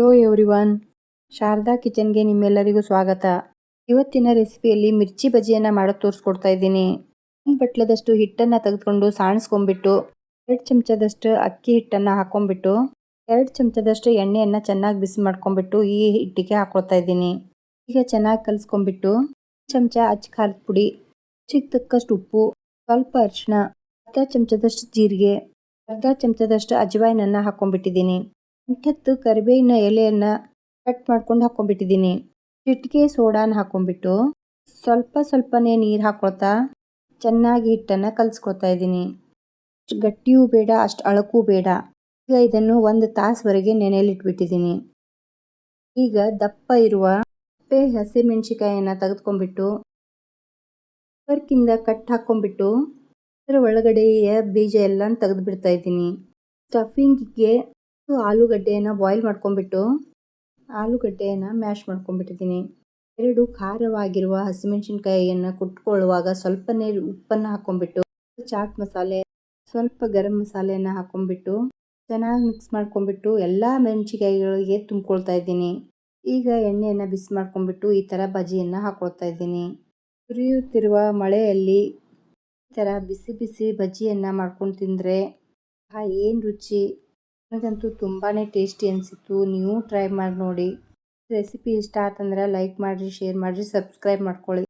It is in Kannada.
ಹಲೋ ಎವ್ರಿವನ್, ಶಾರದಾ ಕಿಚನ್ಗೆ ನಿಮ್ಮೆಲ್ಲರಿಗೂ ಸ್ವಾಗತ. ಇವತ್ತಿನ ರೆಸಿಪಿಯಲ್ಲಿ ಮಿರ್ಚಿ ಬಜ್ಜಿಯನ್ನು ಮಾಡೋದು ತೋರಿಸ್ಕೊಡ್ತಾ ಇದ್ದೀನಿ. ಒಂದು ಬಟ್ಲದಷ್ಟು ಹಿಟ್ಟನ್ನು ತೆಗೆದುಕೊಂಡು ಸಾಣಿಸ್ಕೊಂಡ್ಬಿಟ್ಟು 2 ಚಮಚದಷ್ಟು ಅಕ್ಕಿ ಹಿಟ್ಟನ್ನು ಹಾಕೊಂಡ್ಬಿಟ್ಟು 2 ಚಮಚದಷ್ಟು ಎಣ್ಣೆಯನ್ನು ಚೆನ್ನಾಗಿ ಬಿಸಿ ಮಾಡ್ಕೊಂಡ್ಬಿಟ್ಟು ಈ ಹಿಟ್ಟಿಗೆ ಹಾಕೊಳ್ತಾ ಇದ್ದೀನಿ. ಈಗ ಚೆನ್ನಾಗಿ ಕಲಿಸ್ಕೊಂಡ್ಬಿಟ್ಟು 1 ಚಮಚ ಅಚ್ಚ ಖಾರದ ಪುಡಿ, ರುಚಿಗೆ ತಕ್ಕಷ್ಟು ಉಪ್ಪು, ಸ್ವಲ್ಪ ಅರಿಶಿನ, ಅರ್ಧ ಚಮಚದಷ್ಟು ಜೀರಿಗೆ, ಅರ್ಧ ಚಮಚದಷ್ಟು ಅಜವಾಯಿನನ್ನು ಹಾಕೊಂಡ್ಬಿಟ್ಟಿದ್ದೀನಿ. 8 ಕರಿಬೇವಿನ ಎಲೆಯನ್ನು ಕಟ್ ಮಾಡ್ಕೊಂಡು ಹಾಕೊಂಡ್ಬಿಟ್ಟಿದ್ದೀನಿ. ಚಿಟಿಕೆ ಸೋಡಾನ ಹಾಕೊಂಡ್ಬಿಟ್ಟು ಸ್ವಲ್ಪನೇ ನೀರು ಹಾಕೊಳ್ತಾ ಚೆನ್ನಾಗಿ ಹಿಟ್ಟನ್ನು ಕಲಿಸ್ಕೊಳ್ತಾ ಇದ್ದೀನಿ. ಅಷ್ಟು ಗಟ್ಟಿಯೂ ಬೇಡ, ಅಷ್ಟು ಅಳಕೂ ಬೇಡ. ಈಗ ಇದನ್ನು 1 ತಾಸುವರೆಗೆ ನೆನೆಯಲಿಟ್ಬಿಟ್ಟಿದ್ದೀನಿ. ಈಗ ದಪ್ಪ ಇರುವ ಹಸಿಮೆಣಸಿಕಾಯನ್ನು ತೆಗೆದುಕೊಂಡ್ಬಿಟ್ಟು ಕುಕ್ಕರ್ಕಿಂದ ಕಟ್ ಹಾಕೊಂಡ್ಬಿಟ್ಟು ಅದರ ಒಳಗಡೆಯ ಬೀಜ ಎಲ್ಲ ತೆಗೆದು ಬಿಡ್ತಾ ಇದ್ದೀನಿ. ಸ್ಟಫಿಂಗಿಗೆ ಆಲೂಗಡ್ಡೆಯನ್ನು ಬಾಯ್ಲ್ ಮಾಡ್ಕೊಂಡ್ಬಿಟ್ಟು ಆಲೂಗಡ್ಡೆಯನ್ನು ಮ್ಯಾಶ್ ಮಾಡ್ಕೊಂಡ್ಬಿಟ್ಟಿದ್ದೀನಿ. 2 ಖಾರವಾಗಿರುವ ಹಸಿಮೆಣಸಿನ್ಕಾಯಿಯನ್ನು ಕುಟ್ಕೊಳ್ಳುವಾಗ ಸ್ವಲ್ಪನೇ ಉಪ್ಪನ್ನು ಹಾಕೊಂಡ್ಬಿಟ್ಟು ಚಾಟ್ ಮಸಾಲೆ, ಸ್ವಲ್ಪ ಗರಂ ಮಸಾಲೆಯನ್ನು ಹಾಕೊಂಡ್ಬಿಟ್ಟು ಚೆನ್ನಾಗಿ ಮಿಕ್ಸ್ ಮಾಡ್ಕೊಂಡ್ಬಿಟ್ಟು ಎಲ್ಲ ಮೆಣಸಿನಕಾಯಿಗಳಿಗೆ ತುಂಬ್ಕೊಳ್ತಾ ಇದ್ದೀನಿ. ಈಗ ಎಣ್ಣೆಯನ್ನು ಬಿಸಿ ಮಾಡ್ಕೊಂಡ್ಬಿಟ್ಟು ಈ ಥರ ಬಜ್ಜಿಯನ್ನು ಹಾಕೊಳ್ತಾ ಇದ್ದೀನಿ. ಸುರಿಯುತ್ತಿರುವ ಮಳೆಯಲ್ಲಿ ಈ ಥರ ಬಿಸಿ ಬಿಸಿ ಬಜ್ಜಿಯನ್ನು ಮಾಡ್ಕೊಂಡು ತಿಂದರೆ ಏನು ರುಚಿ! ನನಗಂತೂ ತುಂಬಾ ಟೇಸ್ಟಿ ಅನಿಸಿತ್ತು. ನೀವು ಟ್ರೈ ಮಾಡಿ ನೋಡಿ. ರೆಸಿಪಿ ಇಷ್ಟ ಆತಂದ್ರೆ ಲೈಕ್ ಮಾಡಿರಿ, ಶೇರ್ ಮಾಡಿರಿ, ಸಬ್ಸ್ಕ್ರೈಬ್ ಮಾಡ್ಕೊಳ್ಳಿ.